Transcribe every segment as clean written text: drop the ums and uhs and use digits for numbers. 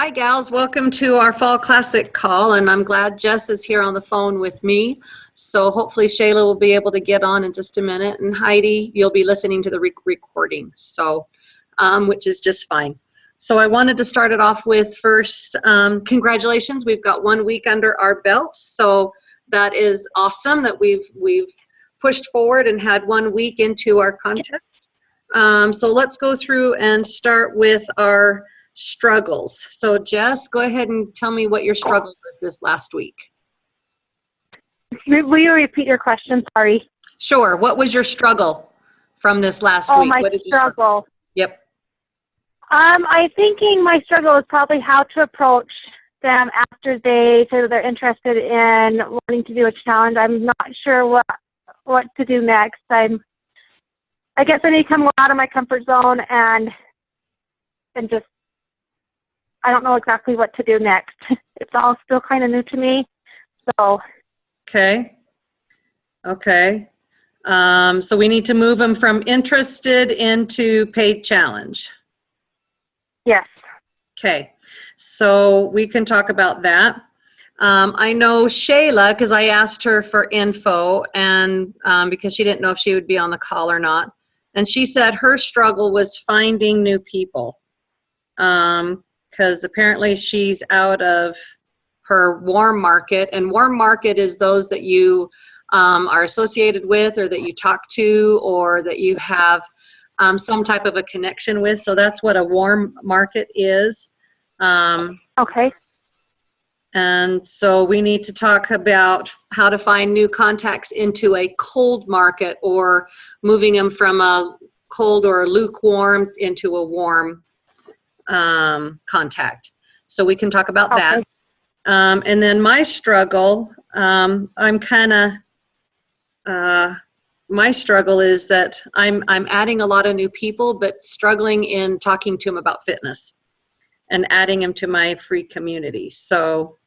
Hi, gals. Welcome to our Fall Classic call, and I'm glad Jess is here on the phone with me. So hopefully Shayla will be able to get on in just a minute, and Heidi, you'll be listening to the recording, so which is just fine. So I wanted to start it off with first, congratulations. We've got 1 week under our belt, so that is awesome that we've pushed forward and had 1 week into our contest. So let's go through and start with our struggles. So Jess, go ahead and tell me what your struggle was this last week. Will you repeat your question? Sorry. Sure. What was your struggle from this last week? My what did you struggle. Yep. I'm thinking my struggle is probably how to approach them after they say that they're interested in wanting to do a challenge. I'm not sure what to do next. I guess I need to come out of my comfort zone and just, I don't know exactly what to do next. It's all still kind of new to me. So. Okay. So we need to move them from interested into paid challenge. Yes. Okay. So we can talk about that. I know Shayla, because I asked her for info, and because she didn't know if she would be on the call or not. And she said her struggle was finding new people. Because apparently she's out of her warm market, and warm market is those that you are associated with, or that you talk to, or that you have some type of a connection with. So that's what a warm market is. Okay. And so we need to talk about how to find new contacts into a cold market, or moving them from a cold or a lukewarm into a warm contact. So we can talk about that. And then my struggle, my struggle is that I'm adding a lot of new people, but struggling in talking to them about fitness and adding them to my free community. So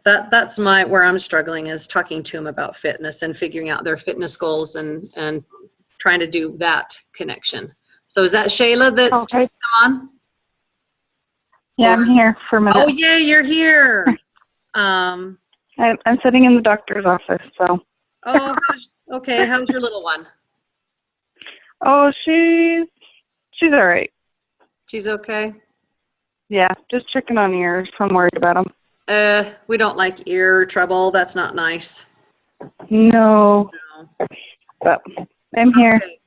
that's where I'm struggling, is talking to them about fitness and figuring out their fitness goals and trying to do that connection. So is that Shayla that's on? Yeah, I'm here for a minute. Oh, yay, you're here. I'm sitting in the doctor's office, so. Oh, okay. How's your little one? Oh, she's all right. She's okay? Yeah, just checking on ears. I'm worried about them. We don't like ear trouble. That's not nice. No. But I'm here. Okay.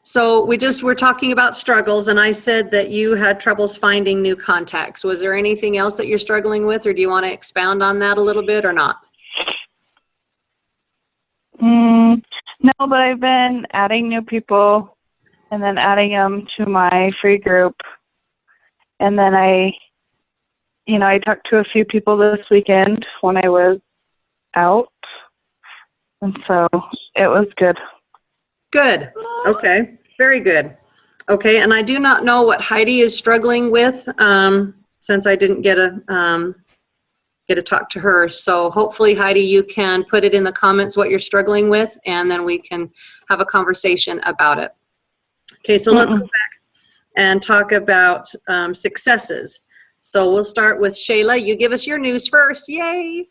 So we're talking about struggles, and I said that you had troubles finding new contacts. Was there anything else that you're struggling with, or do you want to expound on that a little bit or not? No, but I've been adding new people and then adding them to my free group. And then I talked to a few people this weekend when I was out. And so it was good. Good. Okay. Very good. Okay. And I do not know what Heidi is struggling with, since I didn't get to talk to her. So hopefully, Heidi, you can put it in the comments what you're struggling with, and then we can have a conversation about it. Okay. So let's go back and talk about successes. So we'll start with Shayla. You give us your news first. Yay.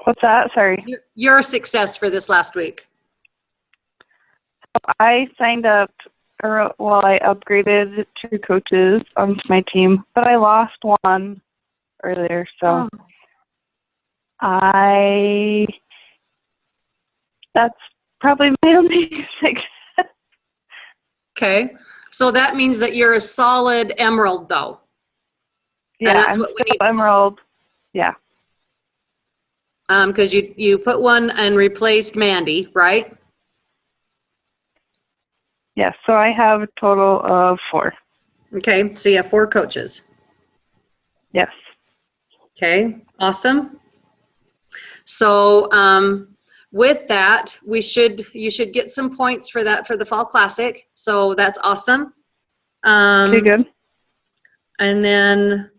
What's that? Sorry. Your success for this last week. I signed up, I upgraded 2 coaches onto my team, but I lost one earlier, so that's probably my only success. Okay, so that means that you're a solid emerald, though. Yeah, and that's what we need. Emerald. Yeah. Because you put one and replaced Mandy, right? Yes, so I have a total of 4. Okay, so you have 4 coaches. Yes. Okay, awesome. So with that, you should get some points for that for the Fall Classic. So that's awesome. Okay, good. And then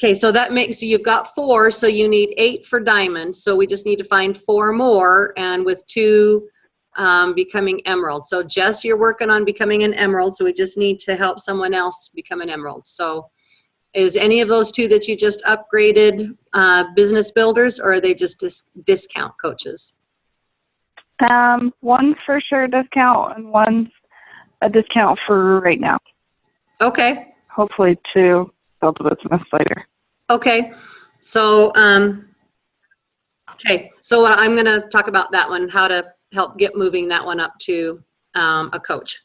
Okay, so that makes, you've got 4, so you need 8 for diamond. So we just need to find 4 more, and with 2 becoming emerald. So Jess, you're working on becoming an emerald, so we just need to help someone else become an emerald. So is any of those 2 that you just upgraded business builders, or are they just discount coaches? One's for sure discount, and one's a discount for right now. Okay. Hopefully to build a business later. Okay. So, okay. So I'm going to talk about that one, how to help get moving that one up to a coach.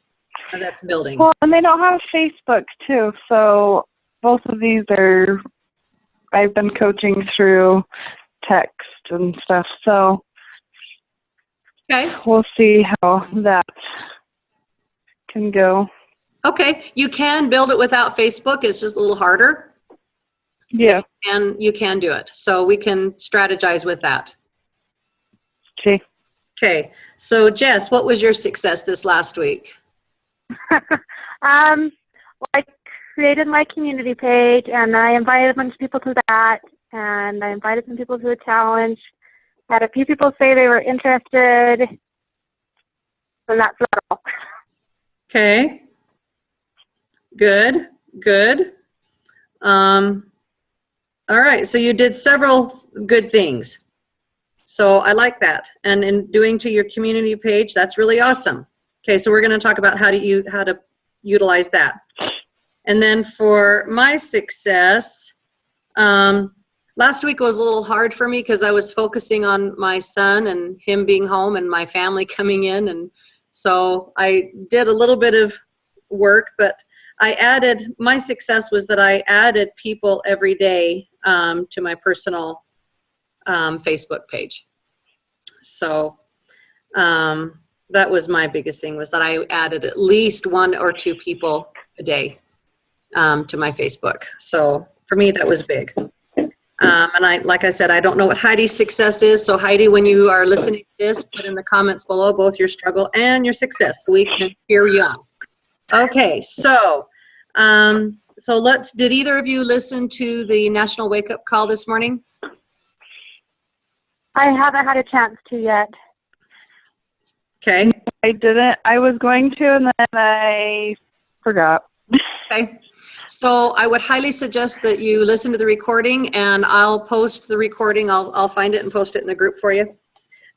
That's building. Well, and they don't have Facebook too, so both of these are, I've been coaching through text and stuff, so Okay. we'll see how that can go. Okay. You can build it without Facebook. It's just a little harder. Yeah. And you can do it. So we can strategize with that. Okay. Okay. So Jess, what was your success this last week? Well, I created my community page, and I invited a bunch of people to that, and I invited some people to the challenge. Had a few people say they were interested, and that's all. Okay. Good. Good. All right. So you did several good things. So I like that. And in doing to your community page, that's really awesome. Okay. So we're going to talk about how to utilize that. And then for my success, last week was a little hard for me because I was focusing on my son and him being home and my family coming in. And so I did a little bit of work, but my success was that I added people every day to my personal Facebook page. So that was my biggest thing, was that I added at least 1 or 2 people a day to my Facebook. So for me, that was big. And like I said, I don't know what Heidi's success is. So Heidi, when you are listening to this, put in the comments below both your struggle and your success so we can hear you on. Okay, so did either of you listen to the National Wake Up Call this morning? I haven't had a chance to yet. Okay. I didn't. I was going to, and then I forgot. Okay. So I would highly suggest that you listen to the recording, and I'll post the recording. I'll find it and post it in the group for you.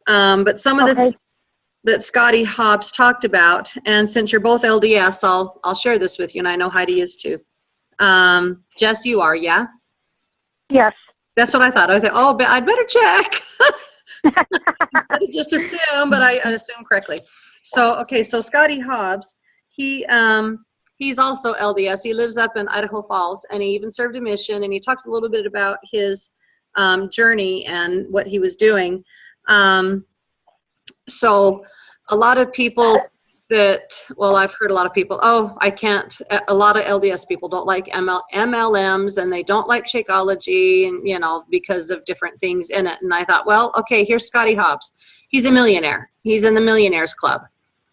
But some of the things that Scotty Hobbs talked about, and since you're both LDS, I'll share this with you, and I know Heidi is too. Jess, you are, yeah? Yes. That's what I thought. I thought, oh, but I'd better check. I didn't just assume, but I assumed correctly. So, okay, so Scotty Hobbs, he's also LDS. He lives up in Idaho Falls, and he even served a mission, and he talked a little bit about his journey and what he was doing. So a lot of people I've heard a lot of people, a lot of LDS people don't like MLMs, and they don't like Shakeology, and, because of different things in it. And I thought, well, okay, here's Scotty Hobbs. He's a millionaire. He's in the Millionaires Club.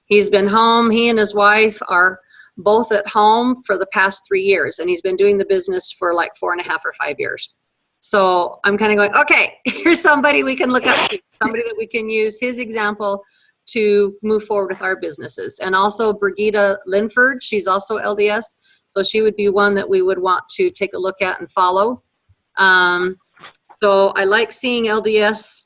He's been home. He and his wife are both at home for the past 3 years, and he's been doing the business for like 4.5 or 5 years. So I'm kind of going, okay, here's somebody we can look up to, somebody that we can use his example to move forward with our businesses. And also Brigitte Linford, she's also LDS, so she would be one that we would want to take a look at and follow. So I like seeing LDS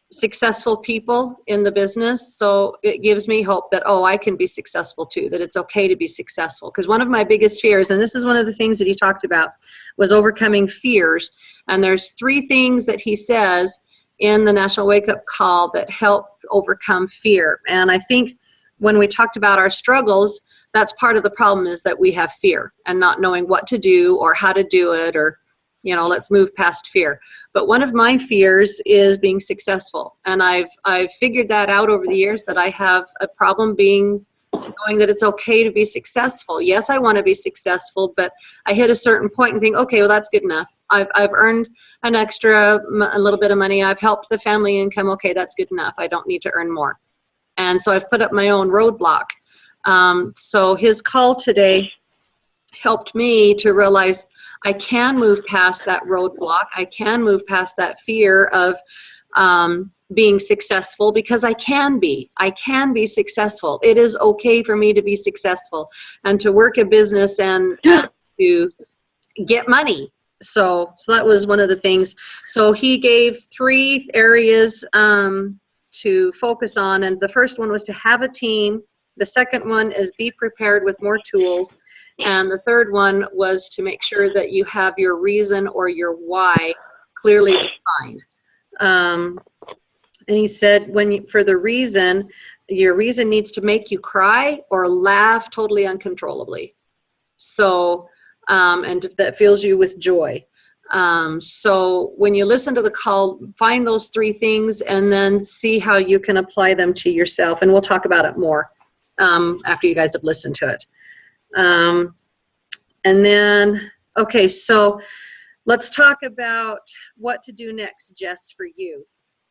successful people in the business, so it gives me hope that, I can be successful too, that it's okay to be successful. Because one of my biggest fears, and this is one of the things that he talked about, was overcoming fears. And there's 3 things that he says in the National Wake Up Call that help overcome fear. And I think when we talked about our struggles, that's part of the problem, is that we have fear and not knowing what to do or how to do it, or let's move past fear. But one of my fears is being successful. And I've figured that out over the years, that I have a problem knowing that it's okay to be successful. Yes, I want to be successful, but I hit a certain point and think, okay, well, that's good enough. I've earned an extra, a little bit of money. I've helped the family income. Okay, that's good enough. I don't need to earn more. And so I've put up my own roadblock. So his call today helped me to realize I can move past that roadblock. I can move past that fear of being successful, because I can be successful. It is okay for me to be successful and to work a business and to get money. So that was one of the things. So he gave 3 areas to focus on, and the first one was to have a team. The second one is be prepared with more tools, and the third one was to make sure that you have your reason or your why clearly defined. And he said, for the reason, your reason needs to make you cry or laugh totally uncontrollably. So, and that fills you with joy. So when you listen to the call, find those 3 things and then see how you can apply them to yourself. And we'll talk about it more after you guys have listened to it. And then, okay, so let's talk about what to do next, Jess, for you.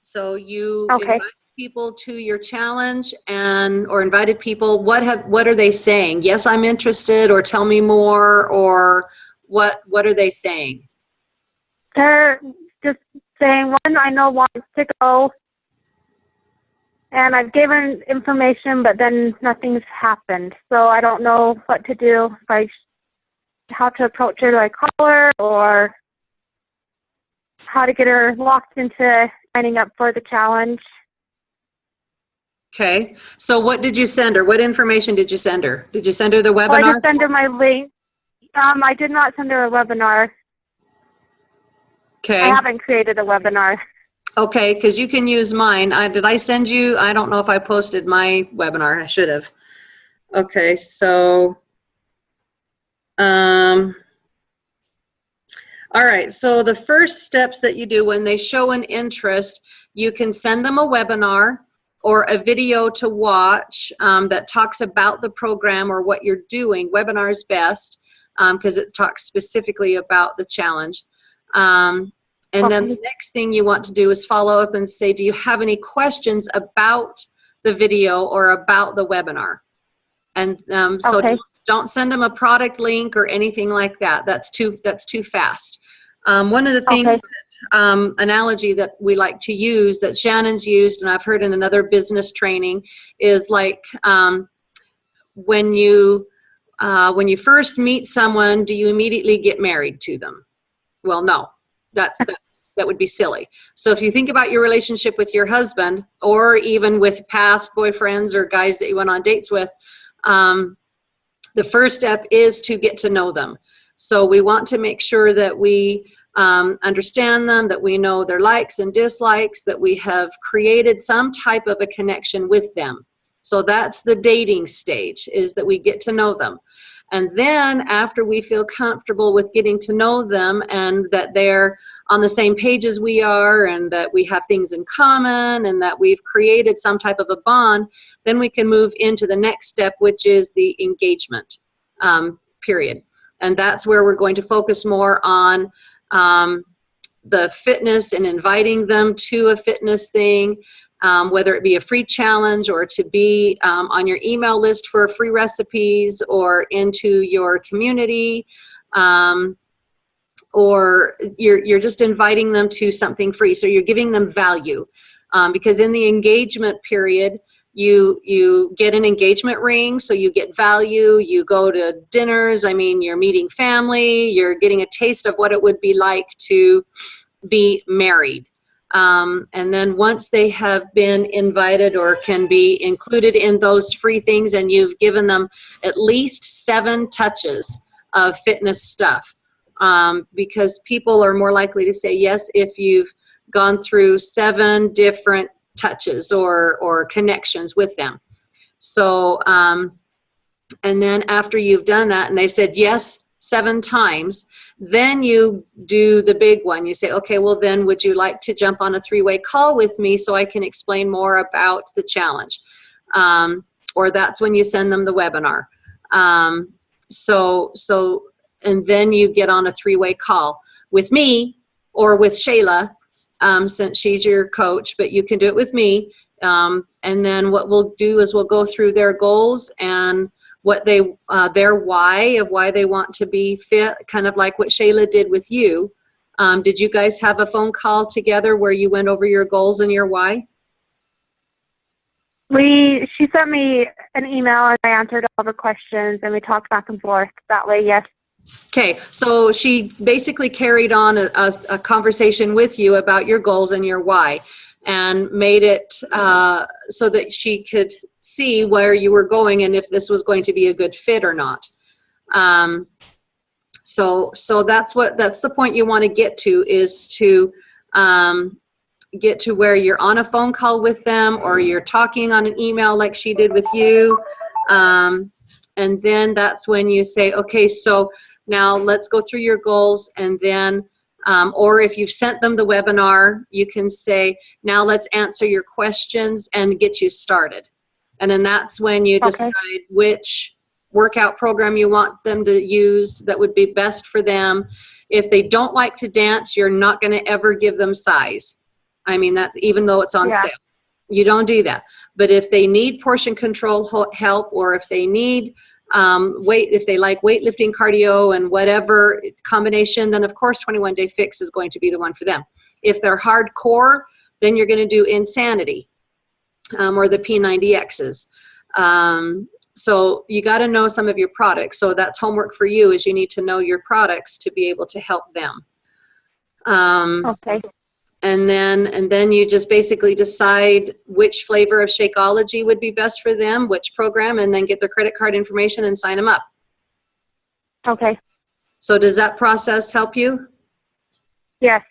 So you invited people to your challenge or invited people. What are they saying? Yes, I'm interested, or tell me more, or what are they saying? They're just saying one I know wants to go, and I've given information, but then nothing's happened. So I don't know what to do, how to approach her. Do I call her, or how to get her locked into signing up for the challenge? Okay, so what did you send her? What information did you send her? Did you send her the webinar? Well, I just sent her my link. I did not send her a webinar. Okay. I haven't created a webinar. Okay, because you can use mine. Did I send you? I don't know if I posted my webinar. I should have. Okay, so, all right, so the first steps that you do when they show an interest, you can send them a webinar or a video to watch that talks about the program or what you're doing. Webinar is best because it talks specifically about the challenge. And then the next thing you want to do is follow up and say, do you have any questions about the video or about the webinar? And so don't send them a product link or anything like that. That's too fast. One of the things, analogy that we like to use, that Shannon's used, and I've heard in another business training, is like when you first meet someone, do you immediately get married to them? Well, no. That would be silly. So if you think about your relationship with your husband, or even with past boyfriends or guys that you went on dates with, the first step is to get to know them. So we want to make sure that we understand them, that we know their likes and dislikes, that we have created some type of a connection with them. So that's the dating stage, is that we get to know them. And then after we feel comfortable with getting to know them and that they're on the same page as we are and that we have things in common and that we've created some type of a bond, then we can move into the next step, which is the engagement period. And that's where we're going to focus more on the fitness and inviting them to a fitness thing, whether it be a free challenge or to be on your email list for free recipes or into your community, or you're just inviting them to something free. So you're giving them value, because in the engagement period, you get an engagement ring, so you get value. You go to dinners. I mean, you're meeting family. You're getting a taste of what it would be like to be married. And then once they have been invited or can be included in those free things, and you've given them at least 7 touches of fitness stuff, because people are more likely to say yes if you've gone through 7 different touches or connections with them. So, and then after you've done that and they've said yes 7 times, then you do the big one. You say, okay, well then would you like to jump on a 3-way call with me so I can explain more about the challenge? Or that's when you send them the webinar. And then you get on a 3-way call with me or with Shayla, since she's your coach, but you can do it with me. And then what we'll do is we'll go through their goals and what they their why of why they want to be fit, kind of like what Shayla did with you. Did you guys have a phone call together where you went over your goals and your why? She sent me an email and I answered all the questions and we talked back and forth that way, yes. Okay, so she basically carried on a conversation with you about your goals and your why, and made it so that she could see where you were going and if this was going to be a good fit or not. So that's the point you want to get to, is to get to where you're on a phone call with them, or you're talking on an email like she did with you. And then that's when you say, okay, so now let's go through your goals. And then, or if you've sent them the webinar, you can say, now let's answer your questions and get you started. And then that's when you decide which workout program you want them to use that would be best for them. If they don't like to dance, you're not going to ever give them size. I mean, that's even though it's on sale. You don't do that. But if they need portion control help, or if they need if they like weightlifting, cardio, and whatever combination, then of course 21 Day Fix is going to be the one for them. If they're hardcore, then you're going to do Insanity or the P90Xs. So you got to know some of your products. So that's homework for you, is you need to know your products to be able to help them. And then you just basically decide which flavor of Shakeology would be best for them, which program, and then get their credit card information and sign them up. Okay. So does that process help you? Yes.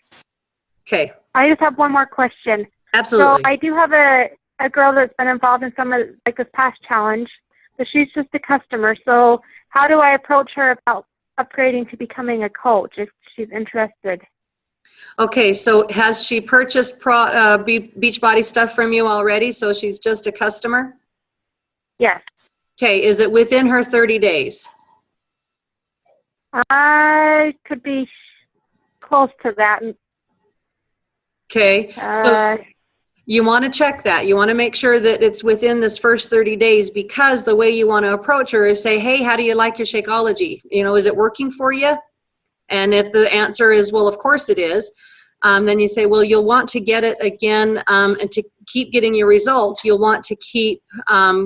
Okay. I just have one more question. Absolutely. So I do have a girl that's been involved in some of like this past challenge, but she's just a customer. So how do I approach her about upgrading to becoming a coach if she's interested? Okay, so has she purchased Beachbody stuff from you already, so she's just a customer? Yes. Okay, is it within her 30 days? I could be close to that. Okay, so you want to check that. You want to make sure that it's within this first 30 days, because the way you want to approach her is say, hey, how do you like your Shakeology? You know, is it working for you? And if the answer is, well, of course it is, then you say, well, you'll want to get it again, and to keep getting your results, you'll want to keep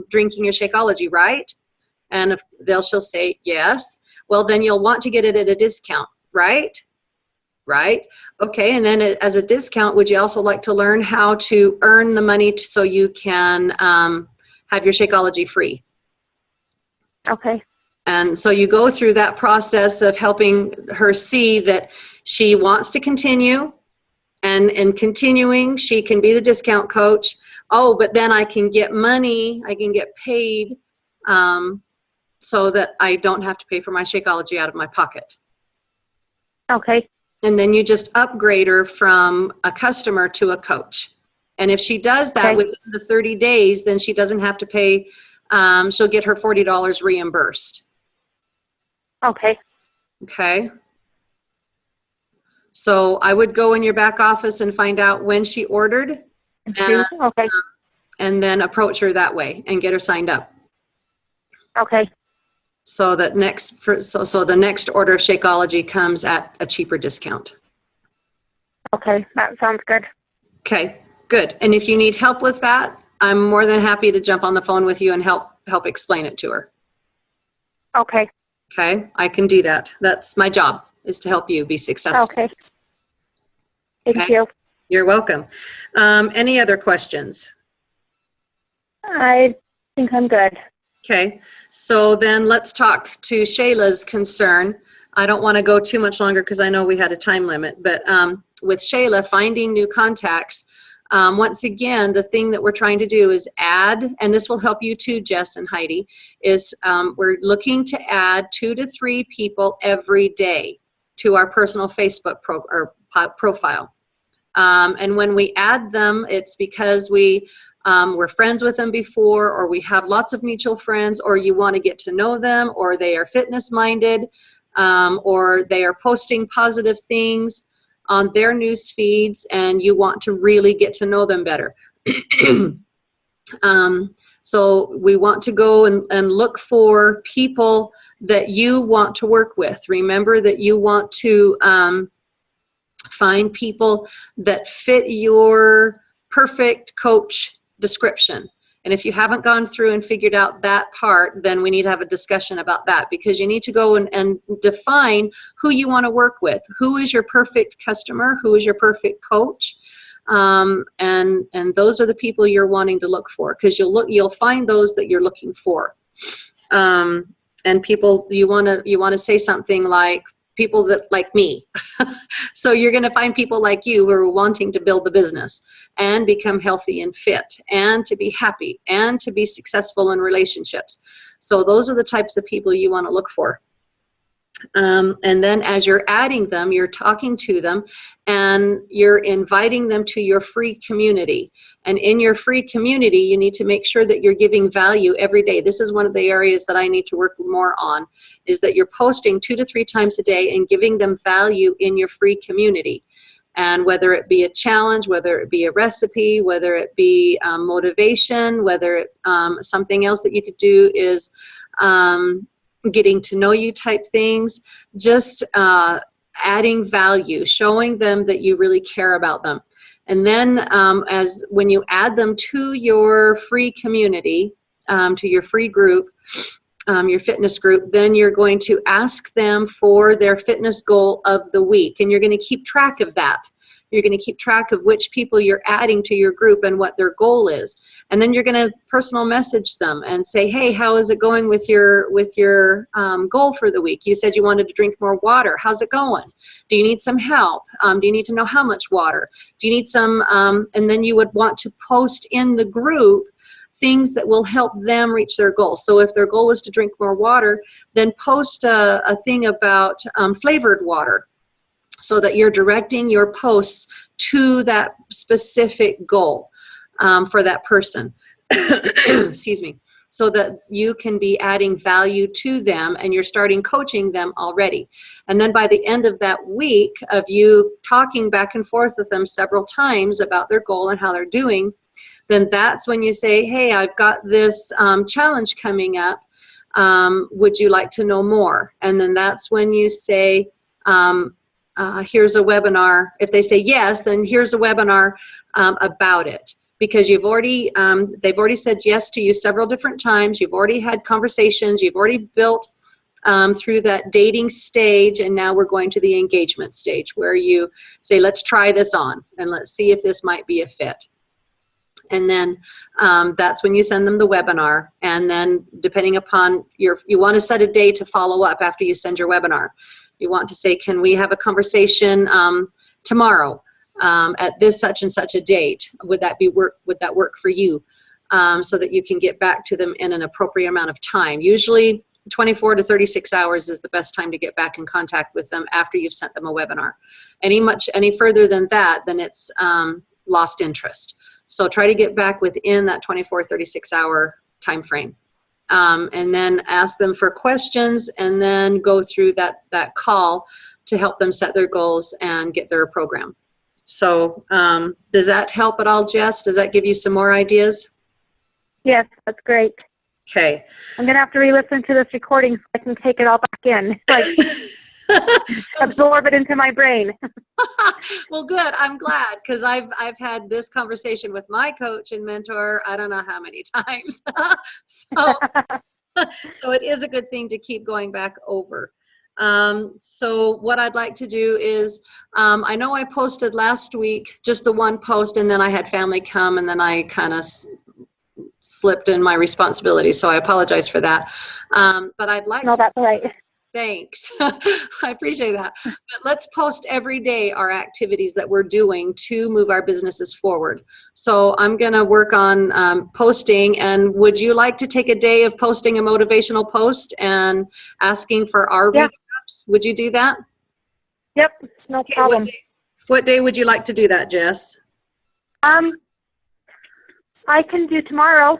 drinking your Shakeology, right? And if she'll say yes. Well, then you'll want to get it at a discount, right? Right? Okay, and then as a discount, would you also like to learn how to earn the money so you can have your Shakeology free? Okay. And so you go through that process of helping her see that she wants to continue, and in continuing, she can be the discount coach. Oh, but then I can get money, I can get paid, so that I don't have to pay for my Shakeology out of my pocket. Okay. And then you just upgrade her from a customer to a coach. And if she does that within the 30 days, then she doesn't have to pay, she'll get her $40 reimbursed. Okay. Okay. So I would go in your back office and find out when she ordered, and then approach her that way and get her signed up. Okay. So that so the next order of Shakeology comes at a cheaper discount. Okay, that sounds good. Okay, good. And if you need help with that, I'm more than happy to jump on the phone with you and help explain it to her. Okay. Okay, I can do that. That's my job, is to help you be successful. Okay. Thank you. You're welcome. Any other questions? I think I'm good. Okay, so then let's talk to Shayla's concern. I don't want to go too much longer because I know we had a time limit, but with Shayla, finding new contacts, once again, the thing that we're trying to do is add, and this will help you too, Jess and Heidi, is we're looking to add 2 to 3 people every day to our personal Facebook profile. And when we add them, it's because we're friends with them before, or we have lots of mutual friends, or you want to get to know them, or they are fitness minded, or they are posting positive things on their news feeds, and you want to really get to know them better. So we want to go and look for people that you want to work with. Remember that you want to find people that fit your perfect coach description. And if you haven't gone through and figured out that part, then we need to have a discussion about that, because you need to go and define who you want to work with. Who is your perfect customer? Who is your perfect coach? And those are the people you're wanting to look for, because you'll find those that you're looking for. And people, you want to say something like people that like me. So you're going to find people like you who are wanting to build the business and become healthy and fit and to be happy and to be successful in relationships. So those are the types of people you want to look for. And then as you're adding them, you're talking to them and you're inviting them to your free community. And in your free community, you need to make sure that you're giving value every day. This is one of the areas that I need to work more on, is that you're posting 2 to 3 times a day and giving them value in your free community. And whether it be a challenge, whether it be a recipe, whether it be motivation, whether it, something else that you could do is getting to know you type things, just adding value, showing them that you really care about them. And then as when you add them to your free community, to your free group, your fitness group, then you're going to ask them for their fitness goal of the week. And you're going to keep track of that. You're going to keep track of which people you're adding to your group and what their goal is. And then you're going to personal message them and say, hey, how is it going with your goal for the week? You said you wanted to drink more water. How's it going? Do you need some help? Do you need to know how much water? Do you need some, and then you would want to post in the group things that will help them reach their goal. So if their goal was to drink more water, then post a thing about flavored water, so that you're directing your posts to that specific goal for that person. Excuse me. So that you can be adding value to them and you're starting coaching them already. And then by the end of that week of you talking back and forth with them several times about their goal and how they're doing, then that's when you say, hey, I've got this challenge coming up. Would you like to know more? And then that's when you say, here's a webinar. If they say yes, then here's a webinar about it, because you've already they've already said yes to you several different times. You've already had conversations. You've already built through that dating stage, and now we're going to the engagement stage, where you say, let's try this on and let's see if this might be a fit. And then that's when you send them the webinar. And then depending upon you want to set a day to follow up after you send your webinar. You want to say, can we have a conversation tomorrow at this such and such a date? Would that work for you? So that you can get back to them in an appropriate amount of time. Usually 24 to 36 hours is the best time to get back in contact with them after you've sent them a webinar. Any further than that, then it's lost interest. So try to get back within that 24, 36 hour time frame. And then ask them for questions, and then go through that call to help them set their goals and get their program. So does that help at all, Jess? Does that give you some more ideas? Yes, that's great. Okay. I'm going to have to re-listen to this recording so I can take it all back in, like absorb it into my brain. Well, good. I'm glad, because I've had this conversation with my coach and mentor I don't know how many times. So it is a good thing to keep going back over. So what I'd like to do is, I know I posted last week just the one post, and then I had family come, and then I kind of slipped in my responsibility, so I apologize for that. But I'd like No, that's all right. Thanks. I appreciate that. But let's post every day our activities that we're doing to move our businesses forward. So I'm going to work on posting. And would you like to take a day of posting a motivational post and asking for our recaps? Would you do that? Yep, no problem. What day would you like to do that, Jess? I can do tomorrow.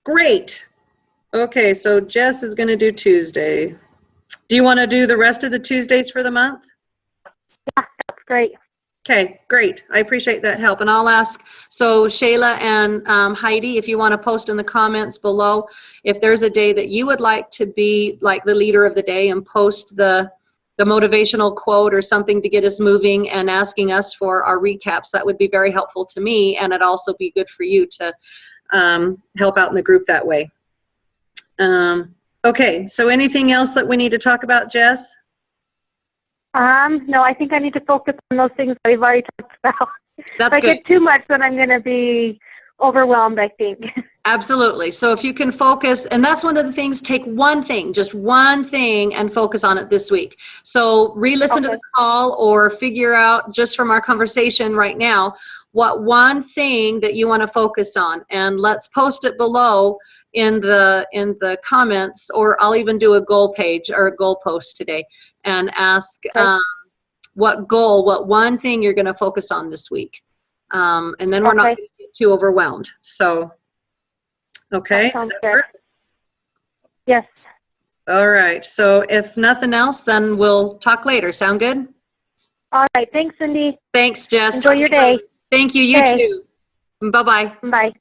Great. Okay, so Jess is going to do Tuesday. Do you want to do the rest of the Tuesdays for the month? Yeah, that's great. Okay, great. I appreciate that help. And I'll ask, so Shayla and Heidi, if you want to post in the comments below, if there's a day that you would like to be like the leader of the day and post the motivational quote or something to get us moving and asking us for our recaps, that would be very helpful to me, and it'd also be good for you to help out in the group that way. Okay, so anything else that we need to talk about, Jess? No, I think I need to focus on those things that we've already talked about. That's if good. I get too much, then I'm going to be overwhelmed, I think. Absolutely. So if you can focus, and that's one of the things, take one thing, just one thing, and focus on it this week. So re-listen to the call or figure out just from our conversation right now what one thing that you want to focus on, and let's post it below in the comments, or I'll even do a goal page or a goal post today and ask what one thing you're going to focus on this week. And then we're not going to get too overwhelmed. So, okay. Sounds good. Yes. All right. So if nothing else, then we'll talk later. Sound good? All right. Thanks, Cindy. Thanks, Jess. Enjoy your day. Thank you. You too. Bye-bye. Bye.